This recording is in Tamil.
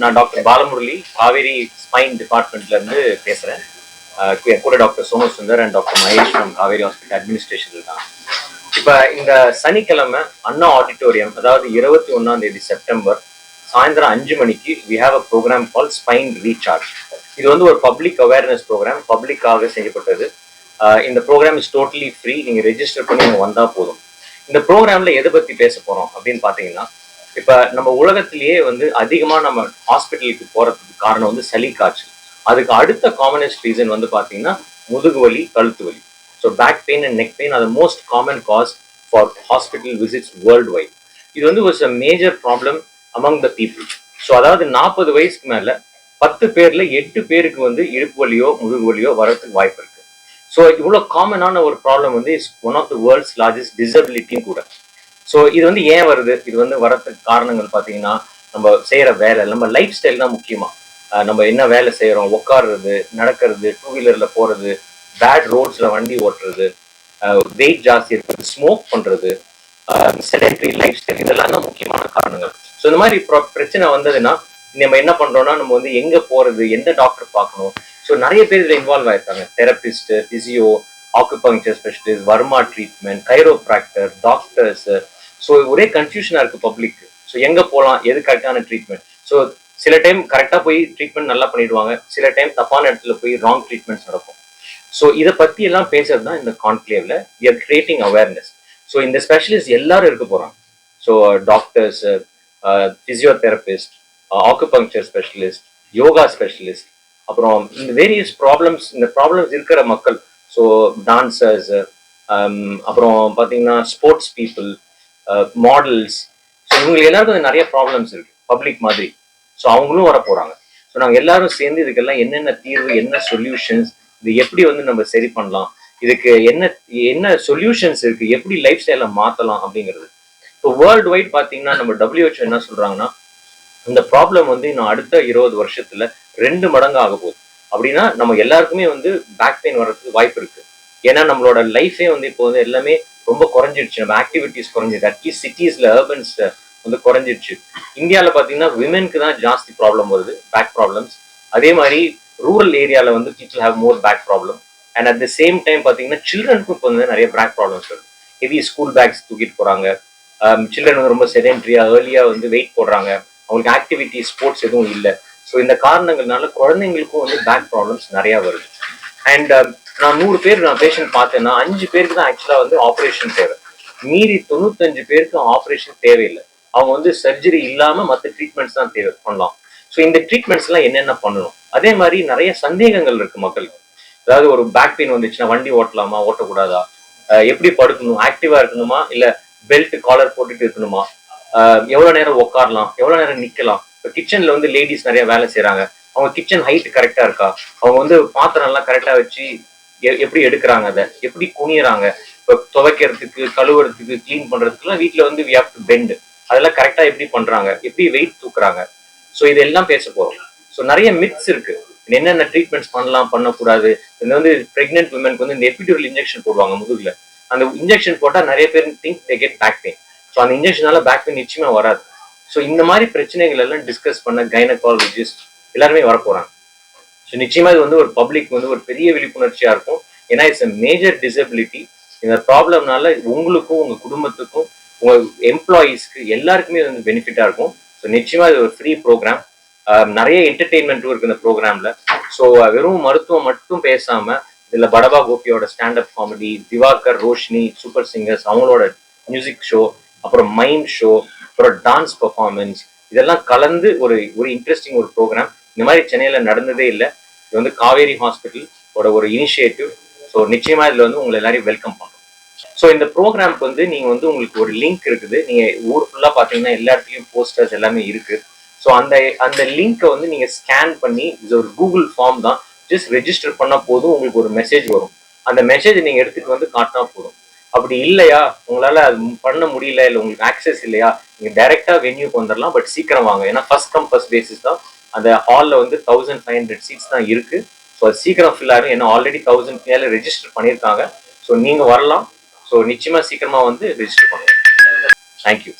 நான் டாக்டர் பாலமுரளி, காவேரி ஸ்பைன் டிபார்ட்மெண்ட்ல இருந்து பேசுறேன். கூட doctor Soma Sundar and doctor Mahesh from Kaveri hospital administration இருக்காங்க. இப்ப இந்த சனிக்கிழமை அண்ணா ஆடிட்டோரியம், அதாவது 21 செப்டம்பர் சாயந்தரம் 5 மணிக்கு we have a program call spine recharge. இது வந்து ஒரு பப்ளிக் அவேர்னஸ் ப்ரோக்ராம், பப்ளிக்காக செய்யப்பட்டது. இந்த ப்ரோக்ராம் இஸ் டோட்டலி ஃப்ரீ. நீங்க ரெஜிஸ்டர் பண்ணி நீங்க வந்தா போதும். இந்த ப்ரோக்ராம்ல எதை பத்தி பேச போறோம் அப்படின்னு பாத்தீங்கன்னா, இப்ப நம்ம உலகத்திலேயே வந்து அதிகமா நம்ம ஹாஸ்பிட்டலுக்கு போறதுக்கு காரணம் வந்து சளி காய்ச்சல். அதுக்கு அடுத்த காமனஸ்ட் ரீசன் வந்து பாத்தீங்கன்னா முதுகு வலி, கழுத்து வலி. So back pain and neck pain are the most common cause for hospital visits worldwide. இது வந்து was a major problem among the people. So அதாவது 40 வயசுக்கு மேல 10 பேர்ல 8 பேருக்கு வந்து இடுப்பு வலியோ முதுகு வலியோ வரதுக்கு வாய்ப்பு இருக்கு. ஸோ இவ்வளோ காமனான ஒரு ப்ராப்ளம் வந்து is one of the world's largest டிசபிலிட்டியும் கூட. ஸோ இது வந்து ஏன் வருது? இது வந்து வரதுக்கு காரணங்கள் பார்த்தீங்கன்னா, நம்ம செய்யற வேலை, நம்ம லைஃப் ஸ்டைல் தான் முக்கியமா. நம்ம என்ன வேலை செய்யறோம், உட்காடுறது, நடக்கிறது, 2 வீலர்ல போறது, பேட் ரோட்ஸ்ல வண்டி ஓட்டுறது, வெயிட் ஜாஸ்தி இருக்கிறது, ஸ்மோக் பண்றது, செடென்டரி லைஃப் ஸ்டைல், இதெல்லாம் தான் முக்கியமான காரணங்கள். ஸோ இந்த மாதிரி பிரச்சனை வந்ததுன்னா நம்ம என்ன பண்றோம்னா, நம்ம வந்து எங்க போறது, எந்த டாக்டர் பார்க்கணும். ஸோ நிறைய பேர் இதுல இன்வால்வ் ஆயிருக்காங்க. Therapist, physio, acupuncture specialist, Varma treatment, chiropractor, doctors. So ஒரே கன்ஃபியூஷனா இருக்கு பப்ளிக். ஸோ எங்க போகலாம், எது கரெக்டான ட்ரீட்மெண்ட். ஸோ சில டைம் கரெக்டா போய் ட்ரீட்மெண்ட் நல்லா பண்ணிடுவாங்க, சில டைம் தப்பான இடத்துல போய் ராங் ட்ரீட்மெண்ட்ஸ் நடக்கும். ஸோ இதை பத்தி எல்லாம் பேசுறது தான் இந்த கான்க்ளேவ்ல we are creating awareness. So இந்த ஸ்பெஷலிஸ்ட் எல்லாரும் இருக்க போறாங்க. So doctors, physiotherapist, acupuncture specialist, yoga specialist, அப்புறம் இந்த வேரியஸ் ப்ராப்ளம்ஸ், இந்த ப்ராப்ளம்ஸ் இருக்கிற மக்கள். ஸோ டான்சர்ஸ், அப்புறம் பார்த்தீங்கன்னா ஸ்போர்ட்ஸ் பீப்புள், மாடல்ஸ். ஸோ இவங்களுக்கு எல்லாருக்கும் நிறைய ப்ராப்ளம்ஸ் இருக்கு பப்ளிக் மாதிரி. ஸோ அவங்களும் வர போறாங்க. ஸோ நாங்கள் எல்லாரும் சேர்ந்து இதுக்கெல்லாம் என்னென்ன தீர்வு, என்ன சொல்யூஷன்ஸ், இது எப்படி வந்து நம்ம சரி பண்ணலாம், இதுக்கு என்ன என்ன சொல்யூஷன்ஸ் இருக்கு, எப்படி லைஃப் ஸ்டைலை மாற்றலாம் அப்படிங்கிறது. இப்போ வேர்ல்டு வைட் பார்த்தீங்கன்னா நம்ம WHO என்ன சொல்றாங்கன்னா, இந்த ப்ராப்ளம் வந்து இன்னும் அடுத்த 20 வருஷத்துல 2 மடங்கு ஆக போகுது. அப்படின்னா நம்ம எல்லாருக்குமே வந்து பேக் பெயின் வர்றதுக்கு வாய்ப்பு இருக்கு. ஏன்னா நம்மளோட லைஃபே வந்து இப்போ வந்து எல்லாமே ரொம்ப குறைஞ்சிடுச்சு. நம்ம ஆக்டிவிட்டிஸ் குறைஞ்சிடுச்சு. அட்லீஸ்ட் சிட்டிஸ்ல, அர்பன்ஸ் வந்து குறைஞ்சிடுச்சு. இந்தியாவில் பார்த்தீங்கன்னா விமென்க்கு தான் ஜாஸ்தி ப்ராப்ளம் வருது, பேக் ப்ராப்ளம்ஸ். அதே மாதிரி ரூரல் ஏரியாவில் வந்து people have more back problem. And at the same time பார்த்தீங்கன்னா சில்ட்ரனுக்கும் இப்போ வந்து நிறைய பேக் ப்ராப்ளம்ஸ் வருது. ஹெவி ஸ்கூல் பேக்ஸ் தூக்கிட்டு போறாங்க. சில்ட்ரன் வந்து ரொம்ப செடென்ட்ரியா, ஏர்லியா வந்து வெயிட் போடுறாங்க. அவங்களுக்கு ஆக்டிவிட்டி, ஸ்போர்ட்ஸ் எதுவும் இல்லை. ஸோ இந்த காரணங்கள்னால குழந்தைங்களுக்கும் வந்து பேக் ப்ராப்ளம்ஸ் நிறைய வருது. அண்ட் நான் 100 பேர் நான் பேஷண்ட் பார்த்தேன்னா 5 பேருக்கு தான் ஆக்சுவலா வந்து ஆப்ரேஷன் தேவை. மீறி 95 பேருக்கு ஆப்ரேஷன் தேவையில்லை. அவங்க வந்து சர்ஜரி இல்லாம மற்ற ட்ரீட்மெண்ட்ஸ் தான் தேவை பண்ணலாம். ஸோ இந்த ட்ரீட்மெண்ட்ஸ் எல்லாம் என்னென்ன பண்ணணும். அதே மாதிரி நிறைய சந்தேகங்கள் இருக்கு மக்களுக்கு. அதாவது ஒரு பேக் பெயின் வந்துச்சுன்னா வண்டி ஓட்டலாமா, ஓட்டக்கூடாதா, எப்படி படுக்கணும், ஆக்டிவா இருக்கணுமா, இல்ல பெல்ட் காலர் போட்டுட்டு இருக்கணுமா, எவ்வளவு நேரம் உட்காரலாம், எவ்வளவு நேரம் நிக்கலாம். இப்போ கிச்சன்ல வந்து லேடிஸ் நிறைய வேலை செய்யறாங்க. அவங்க கிச்சன் ஹைட் கரெக்டா இருக்கா, அவங்க வந்து பாத்திரம் எல்லாம் கரெக்டா வச்சு எப்படி எடுக்கிறாங்க, அதை எப்படி குனியறாங்க, இப்போ துவைக்கிறதுக்கு, கழுவுறதுக்கு, கிளீன் பண்றதுக்குலாம் வீட்டுல வந்து வி ஹேவ் டு பெண்ட். அதெல்லாம் கரெக்டா எப்படி பண்றாங்க, எப்படி வெயிட் தூக்குறாங்க. ஸோ இதெல்லாம் பேச போறோம். ஸோ நிறைய மித்ஸ் இருக்கு, என்னென்ன ட்ரீட்மெண்ட்ஸ் பண்ணலாம், பண்ணக்கூடாது. இது வந்து பிரெக்னென்ட் விமனுக்கு வந்து இந்த எபிடூரல் இன்ஜெக்ஷன் போடுவாங்க முதுகுல. அந்த இன்ஜெக்ஷன் போட்டா நிறைய பேர் think they get back pain. So அந்த இன்ஜெக்ஷனால பேக் பெயின் நிச்சயமா வராது. ஸோ இந்த மாதிரி பிரச்சனைகள் எல்லாம் டிஸ்கஸ் பண்ண கைனகாலஜிஸ்ட் எல்லாருமே வர போறாங்க. ஸோ நிச்சயமா இது வந்து ஒரு பப்ளிக் வந்து ஒரு பெரிய விழிப்புணர்ச்சியா இருக்கும். ஏன்னா இட்ஸ் அ மேஜர் டிசபிலிட்டி. இந்த ப்ராப்ளம்னால உங்களுக்கும், உங்க குடும்பத்துக்கும், உங்க எம்ப்ளாயீஸ்க்கு எல்லாருக்குமே வந்து பெனிஃபிட்டா இருக்கும். ஸோ நிச்சயமா இது ஒரு ஃப்ரீ ப்ரோக்ராம். நிறைய என்டர்டெயின்மெண்ட்டும் இருக்கு இந்த ப்ரோக்ராம்ல. ஸோ வெறும் மருத்துவம் மட்டும் பேசாம இதுல படபா கோபியோட stand up comedy, Diwakar, Roshini, super singers அவங்களோட மியூசிக் ஷோ, அப்புறம் மைண்ட் ஷோ, அப்புறம் டான்ஸ் பெர்ஃபார்மன்ஸ், இதெல்லாம் கலந்து ஒரு இன்ட்ரெஸ்டிங் ஒரு ப்ரோக்ராம். இந்த மாதிரி சென்னையில நடந்ததே இல்லை. இது வந்து காவேரி ஹாஸ்பிட்டலோட ஒரு இனிஷியேட்டிவ். ஸோ நிச்சயமா இதுல வந்து உங்களை எல்லாரையும் வெல்கம் பண்றோம். ஸோ இந்த ப்ரோக்ராம்க்கு வந்து நீங்க வந்து உங்களுக்கு ஒரு லிங்க் இருக்குது. நீங்க ஊர் ஃபுல்லா பாத்தீங்கன்னா எல்லா இடத்துலயும் போஸ்டர்ஸ் எல்லாமே இருக்கு. ஸோ அந்த லிங்கை வந்து நீங்க ஸ்கேன் பண்ணி, இது ஒரு கூகுள் ஃபார்ம் தான், ஜஸ்ட் ரெஜிஸ்டர் பண்ணா போதும். உங்களுக்கு ஒரு மெசேஜ் வரும். அந்த மெசேஜ் நீங்க எடுத்துட்டு வந்து காட்டினா போதும். அப்படி இல்லையா, உங்களால அது பண்ண முடியல, இல்லை உங்களுக்கு ஆக்சஸ் இல்லையா, நீங்க டைரக்டா வென்யூக்கு வந்துடலாம். பட் சீக்கிரம் வாங்க. ஏன்னா ஃபர்ஸ்ட் கம் ஃபர்ஸ்ட் பேசிஸ் தான். அந்த ஹால்ல வந்து 1500 சீட்ஸ் தான் இருக்கு. ஸோ அது சீக்கிரம் ஃபில் ஆகும். ஏன்னா ஆல்ரெடி 1000 மேல ரெஜிஸ்டர் பண்ணியிருக்காங்க. ஸோ நீங்க வரலாம். ஸோ நிச்சயமா சீக்கிரமா வந்து ரெஜிஸ்டர் பண்ணுங்க. தேங்க்யூ.